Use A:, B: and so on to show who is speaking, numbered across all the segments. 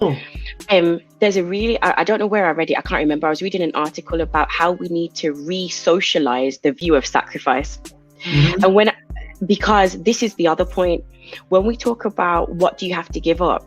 A: Oh.
B: There's a really, I don't know where I read it, I can't remember. I was reading an article about how we need to re-socialize the view of sacrifice. Mm-hmm. And because this is the other point, when we talk about what do you have to give up,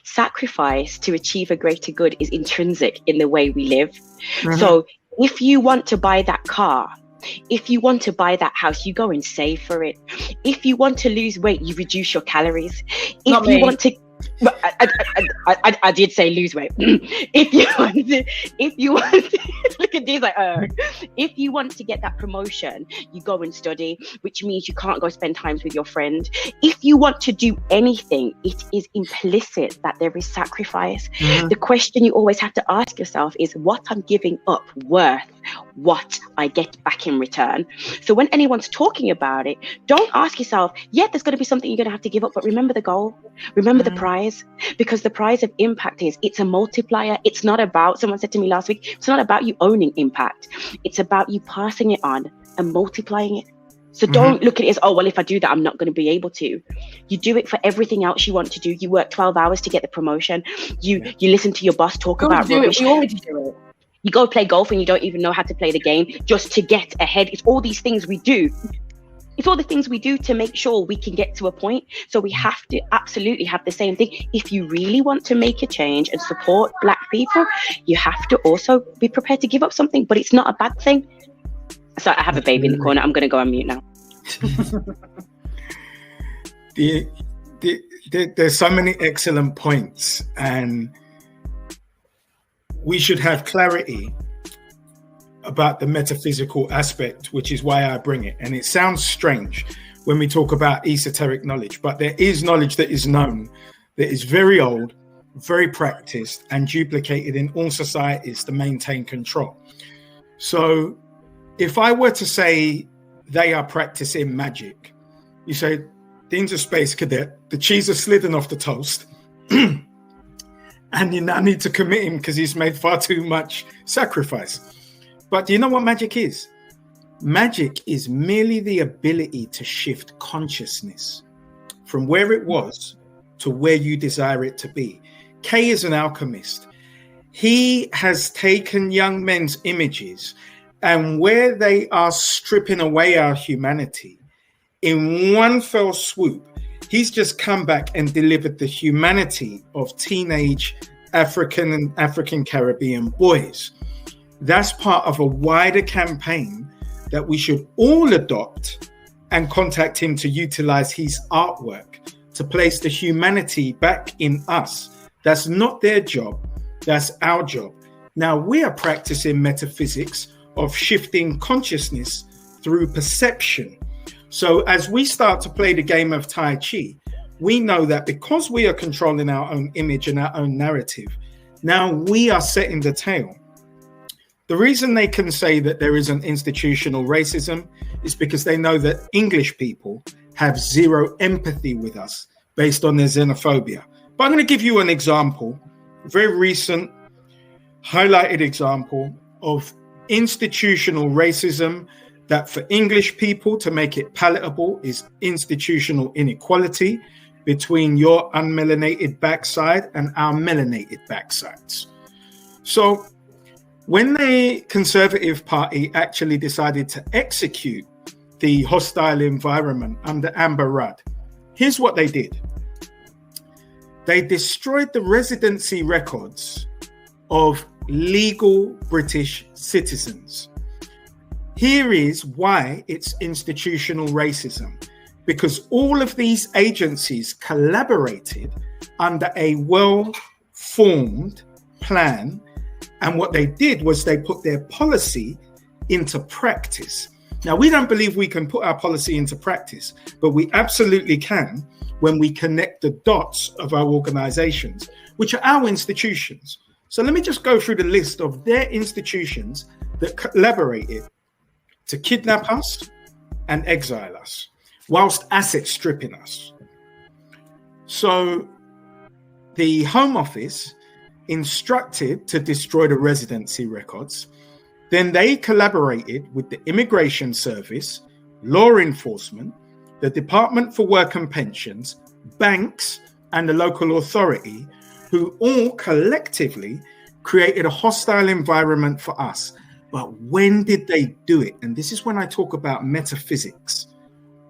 B: sacrifice to achieve a greater good is intrinsic in the way we live. Mm-hmm. So if you want to buy that car, if you want to buy that house, you go and save for it. If you want to lose weight, you reduce your calories. If you want to, I did say lose weight. If you want to, look at these like, if you want to get that promotion, you go and study, which means you can't go spend time with your friend. If you want to do anything, it is implicit that there is sacrifice. Mm-hmm. The question you always have to ask yourself is what I'm giving up worth what I get back in return. So when anyone's talking about it, don't ask yourself, yeah, there's going to be something you're going to have to give up, but remember the goal, remember the prize, because the prize of impact is it's a multiplier. It's not about, someone said to me last week, it's not about you owning impact. It's about you passing it on and multiplying it. So don't look at it as, oh, well, if I do that, I'm not going to be able to. You do it for everything else you want to do. You work 12 hours to get the promotion. You listen to your boss talk about rubbish.
A: You always do it.
B: You go play golf and you don't even know how to play the game just to get ahead. It's all these things we do. It's all the things we do to make sure we can get to a point. So we have to absolutely have the same thing. If you really want to make a change and support Black people, you have to also be prepared to give up something, but it's not a bad thing. So I have a baby in the corner. I'm going to go on mute now.
C: There's so many excellent points, and we should have clarity about the metaphysical aspect, which is why I bring it. And it sounds strange when we talk about esoteric knowledge, but there is knowledge that is known, that is very old, very practiced, and duplicated in all societies to maintain control. So if I were to say they are practicing magic, you say, the interspace cadet, the cheese is slidden off the toast, and you now need to commit him because he's made far too much sacrifice. But do you know what magic is? Magic is merely the ability to shift consciousness from where it was to where you desire it to be. Kay is an alchemist. He has taken young men's images, and where they are stripping away our humanity, in one fell swoop, he's just come back and delivered the humanity of teenage African and African Caribbean boys. That's part of a wider campaign that we should all adopt and contact him to utilize his artwork to place the humanity back in us. That's not their job. That's our job. Now we are practicing metaphysics of shifting consciousness through perception. So as we start to play the game of Tai Chi, we know that because we are controlling our own image and our own narrative, now we are setting the tale. The reason they can say that there is an institutional racism is because they know that English people have zero empathy with us based on their xenophobia. But I'm going to give you an example, a very recent, highlighted example of institutional racism that for English people, to make it palatable, is institutional inequality between your unmelanated backside and our melanated backsides. So when the Conservative Party actually decided to execute the hostile environment under Amber Rudd, here's what they did. They destroyed the residency records of legal British citizens. Here is why it's institutional racism. Because all of these agencies collaborated under a well-formed plan. And what they did was they put their policy into practice. Now, we don't believe we can put our policy into practice, but we absolutely can when we connect the dots of our organizations, which are our institutions. So let me just go through the list of their institutions that collaborated to kidnap us and exile us, whilst asset stripping us. So the Home Office instructed to destroy the residency records. Then they collaborated with the Immigration Service, law enforcement, the Department for Work and Pensions, banks, and the local authority, who all collectively created a hostile environment for us. But when did they do it? And this is when I talk about metaphysics.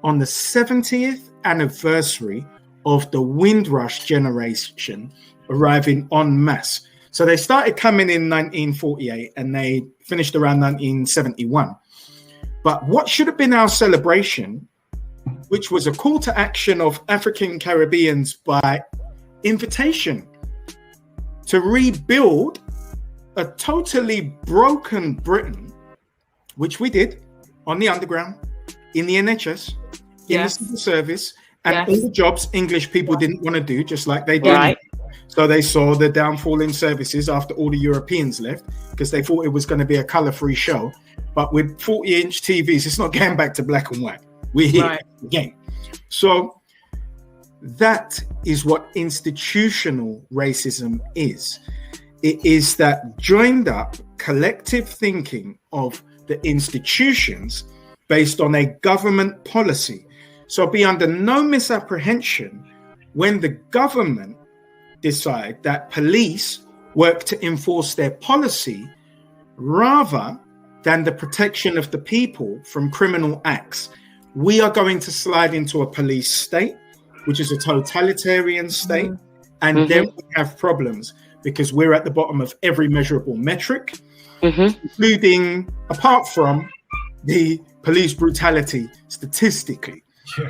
C: On the 70th anniversary of the Windrush generation arriving en masse. So they started coming in 1948 and they finished around 1971. But what should have been our celebration, which was a call to action of African Caribbeans by invitation to rebuild a totally broken Britain, which we did on the underground, in the NHS, in the civil service, and all the jobs English people didn't want to do, just like they did.
B: Right.
C: So they saw the downfall in services after all the Europeans left, because they thought it was going to be a colour-free show. But with 40-inch TVs, it's not getting back to black and white. We're here again. So that is what institutional racism is. It is that joined up collective thinking of the institutions based on a government policy. So be under no misapprehension when the government decide that police work to enforce their policy rather than the protection of the people from criminal acts. We are going to slide into a police state, which is a totalitarian state, and then we have problems because we're at the bottom of every measurable metric, including, apart from the police brutality statistically,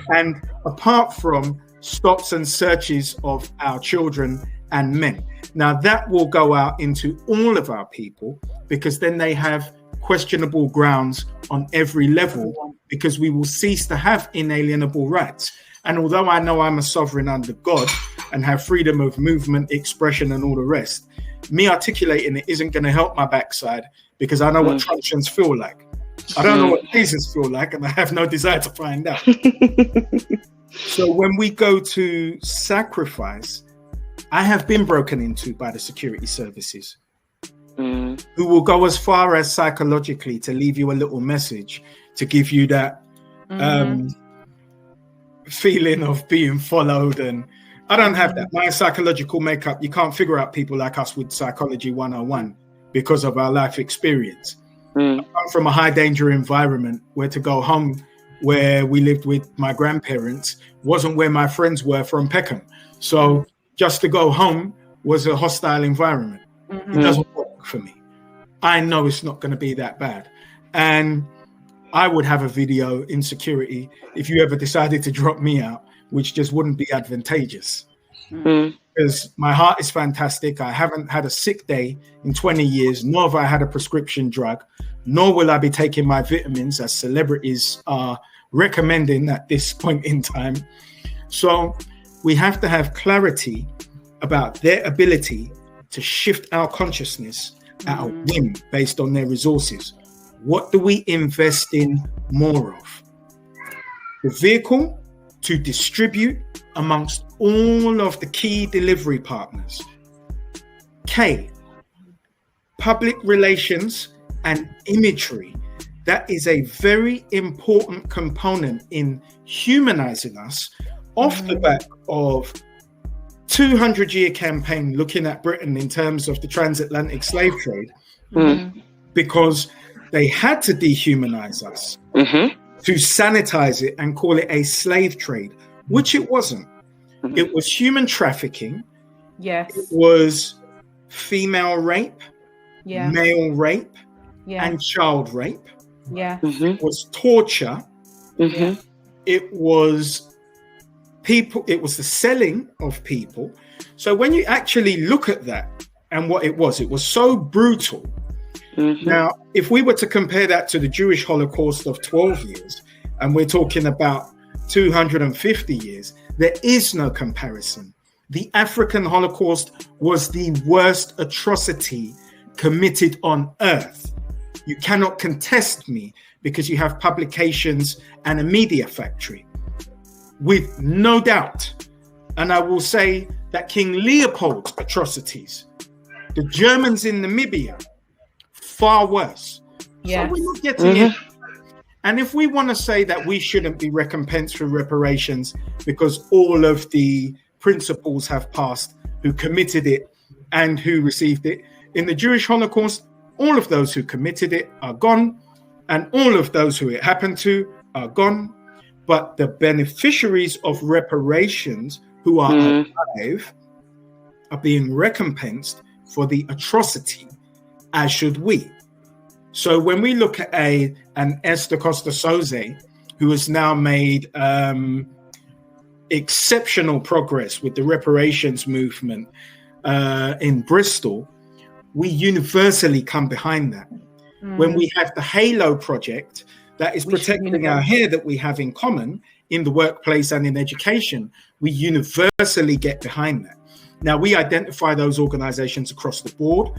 C: and apart from stops and searches of our children and men. Now that will go out into all of our people, because then they have questionable grounds on every level, because we will cease to have inalienable rights. And although I know I'm a sovereign under God and have freedom of movement, expression, and all the rest, me articulating it isn't going to help my backside, because I know what truncheons feel like. I don't know what lasers feel like, and I have no desire to find out. So when we go to sacrifice, I have been broken into by the security services, who will go as far as psychologically to leave you a little message to give you that feeling of being followed. And I don't have that. My psychological makeup, you can't figure out people like us with Psychology 101 because of our life experience. I come from a high danger environment where to go home, where we lived with my grandparents, wasn't where my friends were from Peckham. So just to go home was a hostile environment. It doesn't work for me. I know it's not going to be that bad. And I would have a video in security if you ever decided to drop me out, which just wouldn't be advantageous. Because my heart is fantastic. I haven't had a sick day in 20 years, nor have I had a prescription drug, nor will I be taking my vitamins as celebrities are recommending at this point in time. So we have to have clarity about their ability to shift our consciousness at a whim based on their resources. What do we invest in more of? The vehicle to distribute amongst all of the key delivery partners. K, public relations and imagery. That is a very important component in humanizing us off the back of 200-year campaign looking at Britain in terms of the transatlantic slave trade, because they had to dehumanize us to sanitize it and call it a slave trade, which it wasn't. It was human trafficking. Yes. It was female rape, male rape, and child rape. It was torture. It was people. It was the selling of people. So when you actually look at that and what it was so brutal. Now, if we were to compare that to the Jewish Holocaust of 12 years, and we're talking about 250 years, there is no comparison. The African Holocaust was the worst atrocity committed on earth. You cannot contest me because you have publications and a media factory. With no doubt, and I will say that King Leopold's atrocities, the Germans in Namibia, far worse. So we're not getting it. And if we want to say that we shouldn't be recompensed for reparations because all of the principals have passed who committed it and who received it. In the Jewish Holocaust, all of those who committed it are gone, and all of those who it happened to are gone. But the beneficiaries of reparations who are alive are being recompensed for the atrocity, as should we. So when we look at an Esther Costa Soze, who has now made exceptional progress with the reparations movement in Bristol, we universally come behind that. When we have the Halo project that is protecting our hair that we have in common in the workplace and in education, we universally get behind that. Now, we identify those organizations across the board.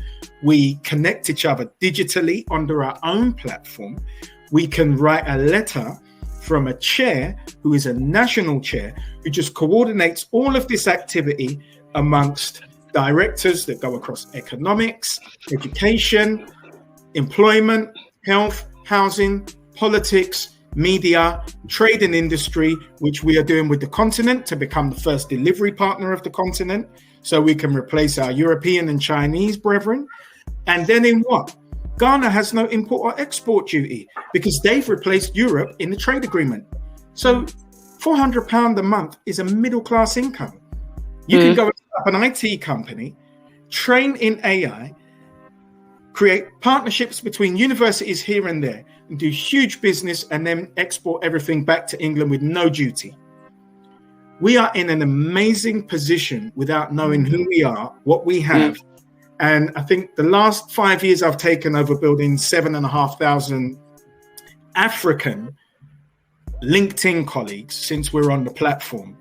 C: We connect each other digitally under our own platform. We can write a letter from a chair who is a national chair who just coordinates all of this activity amongst directors that go across economics, education, employment, health, housing, politics, media, trade and industry, which we are doing with the continent to become the first delivery partner of the continent, so we can replace our European and Chinese brethren. And then in what? Ghana has no import or export duty because they've replaced Europe in the trade agreement. So £400 a month is a middle class income. You can go and set up an IT company, train in AI, create partnerships between universities here and there, and do huge business and then export everything back to England with no duty. We are in an amazing position without knowing who we are, what we have. And I think the last 5 years I've taken over building 7,500 African LinkedIn colleagues since we're on the platform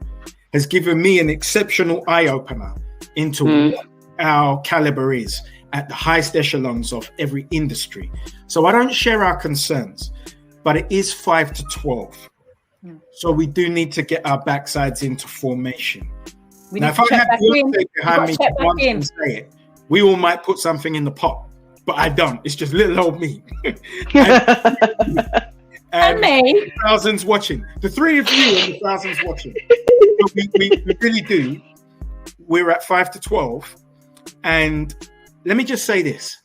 C: has given me an exceptional eye-opener into what our caliber is at the highest echelons of every industry. So I don't share our concerns, but it is 5 to 12. So we do need to get our backsides into formation. Now, if I had Beyonce behind me to once and say it, we all might put something in the pot, but I don't. It's just little old me. and me. Thousands watching. The three of you and the thousands watching. So we really do. We're at 5 to 12. And let me just say this.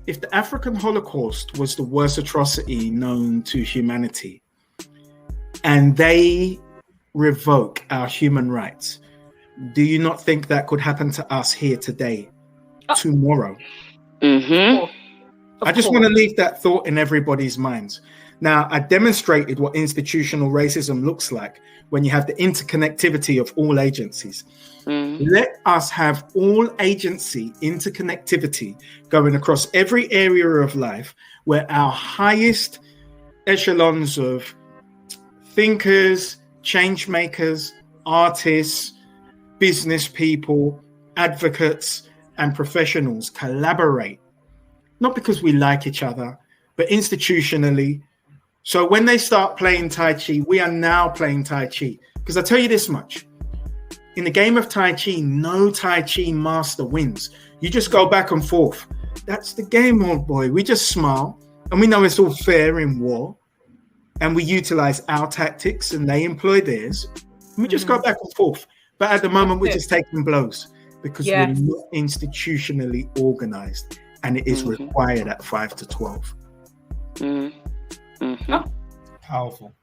C: If the African Holocaust was the worst atrocity known to humanity, and they revoke our human rights, do you not think that could happen to us here today, tomorrow? I just want to leave that thought in everybody's minds. Now, I demonstrated what institutional racism looks like when you have the interconnectivity of all agencies. Let us have all agency interconnectivity going across every area of life where our highest echelons of thinkers, change makers, artists, business people, advocates, and professionals collaborate, not because we like each other, but institutionally. So when they start playing Tai Chi, we are now playing Tai Chi. Because I tell you this much, in the game of Tai Chi, no Tai Chi master wins. You just go back and forth. That's the game, old boy. We just smile, and we know it's all fair in war, and we utilize our tactics, and they employ theirs. And we just go back and forth. But at the moment, we're just taking blows because we're not institutionally organized, and it is required at 5 to 12.
A: Powerful.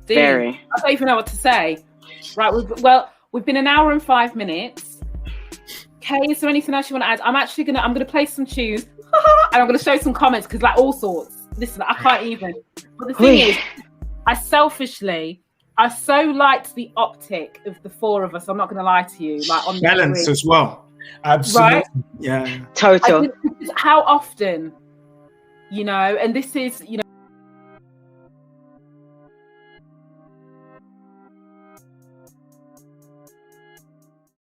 D: Very. I don't even know what to say. Right. We've been an hour and 5 minutes. Kay, is there anything else you want to add? I'm gonna play some tunes and I'm gonna show some comments because like all sorts. Listen, I can't even. But the thing is, I so liked the optic of the four of us. I'm not gonna lie to you. Like on
C: balance
D: the
C: as well. Absolutely.
D: Right?
C: Yeah.
B: Total.
D: How often, and this is,